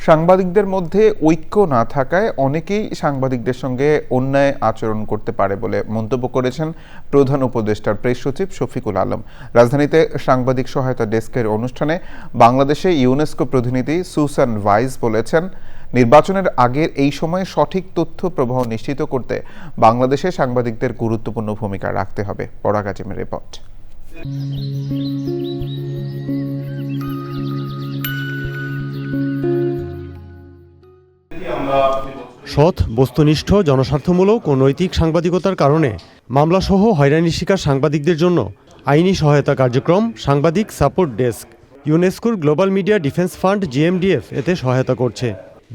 সাংবাদিকদের মধ্যে ঐক্য না থাকায় অনেকেই সাংবাদিকদের সঙ্গে অন্যায় আচরণ করতে পারে বলে মন্তব্য করেছেন প্রধান উপদেষ্টার প্রেস সচিব শফিকুল আলম। রাজধানীতে সাংবাদিক সহায়তা ডেস্কের অনুষ্ঠানে বাংলাদেশে ইউনেস্কো প্রতিনিধি সুসান ভাইস বলেছেন, নির্বাচনের আগের এই সময়ে সঠিক তথ্য প্রবাহ নিশ্চিত করতে বাংলাদেশে সাংবাদিকদের গুরুত্বপূর্ণ ভূমিকা রাখতে হবে। পরাগ আজিমের রিপোর্ট। সৎ, বস্তুনিষ্ঠ, জনস্বার্থমূলক ও নৈতিক সাংবাদিকতার কারণে মামলাসহ হয়রানির শিকার সাংবাদিকদের জন্য আইনি সহায়তা কার্যক্রম সাংবাদিক সাপোর্ট ডেস্ক, ইউনেস্কোর global media defence fund GMDF এতে সহায়তা করছে।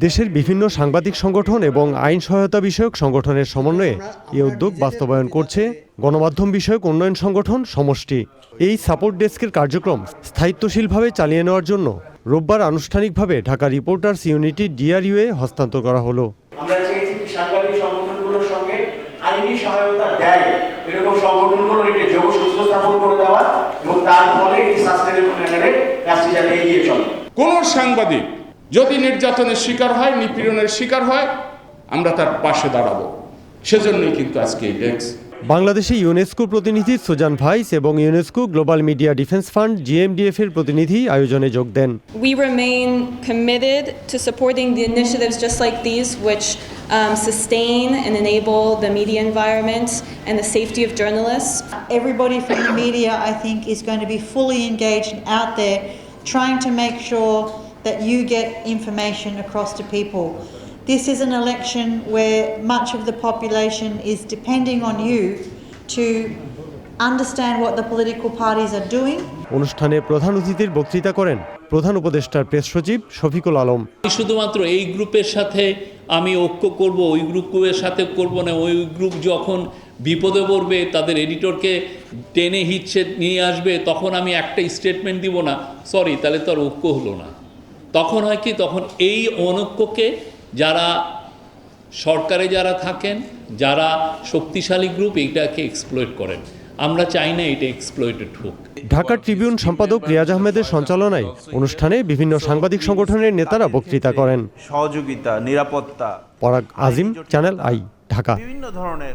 দেশের বিভিন্ন সাংবাদিক সংগঠন এবং আইন সহায়তা বিষয়ক সংগঠনের সমন্বয়ে এই উদ্যোগ বাস্তবায়ন করছে গণমাধ্যম বিষয়ক উন্নয়ন সংগঠন সমষ্টি। এই সাপোর্ট ডেস্কের কার্যক্রম স্থায়িত্বশীলভাবে চালিয়ে নেওয়ার জন্য রোববার আনুষ্ঠানিকভাবে ঢাকা রিপোর্টার্স ইউনিটি DRU এ হস্তান্তর করা হলো। আমরা চেয়েছি সাংবাদিক সংগঠনগুলোর সঙ্গে আইনি সহায়তা দেয় এরকম সংগঠনগুলোর একটি যোগসূত্র স্থাপন করে দেওয়া এবং তার ফলে এই সাস্টেনেবল ম্যানারে কাজটি যাতে এগিয়ে চলে। কোন সাংবাদিক যদি নির্যাতনের শিকার হয়, নিপীড়নের শিকার হয়, আমরা তার পাশে দাঁড়াবো। সেজন্যই কিন্তু আজকে এই ডেস্ক। বাংলাদেশে ইউনেস্কো প্রতিনিধি সুজান ভাইস এবং UNESCO global media defence fund GMDF এর প্রতিনিধি আয়োজনে যোগ দেন। We remain committed to supporting the initiatives just like these which sustain and enable the media environment and the safety of journalists. Everybody from the media, I think, is going to be fully engaged and out there trying to make sure that you get information across to people. This is an election where much of the population is depending on you to understand what the political parties are doing. অনুষ্ঠানে প্রধান অতিথির বক্তৃতা করেন প্রধান উপদেষ্টার press সচিব শফিকুল আলম। শুধুমাত্র এই গ্রুপের সাথে আমি ঐক্য করব, ওই গ্রুপের সাথে করব না, ওই গ্রুপ যখন বিপদে পড়বে তাদের এডিটরকে টেনে হিচড়ে নিয়ে আসবে তখন আমি একটা স্টেটমেন্ট দিব না, সরি, তাহলে তো আর ঐক্য হলো না। তখন হয় কি, তখন এই অনৈক্যকে যারা সরকারে যারা থাকেন, যারা শক্তিশালী গ্রুপ, এইটাকে এক্সপ্লয়েট করেন। আমরা চাই না এটা এক্সপ্লয়েটেড হোক। ঢাকা ট্রিবিউন সম্পাদক রিয়াজ আহমেদের সঞ্চালনায় অনুষ্ঠানে বিভিন্ন সাংবাদিক সংগঠনের নেতারা বক্তৃতা করেন। সহযোগিতা, নিরাপত্তা। পরাগ আজিম, চ্যানেল আই, ঢাকা। বিভিন্ন ধরনের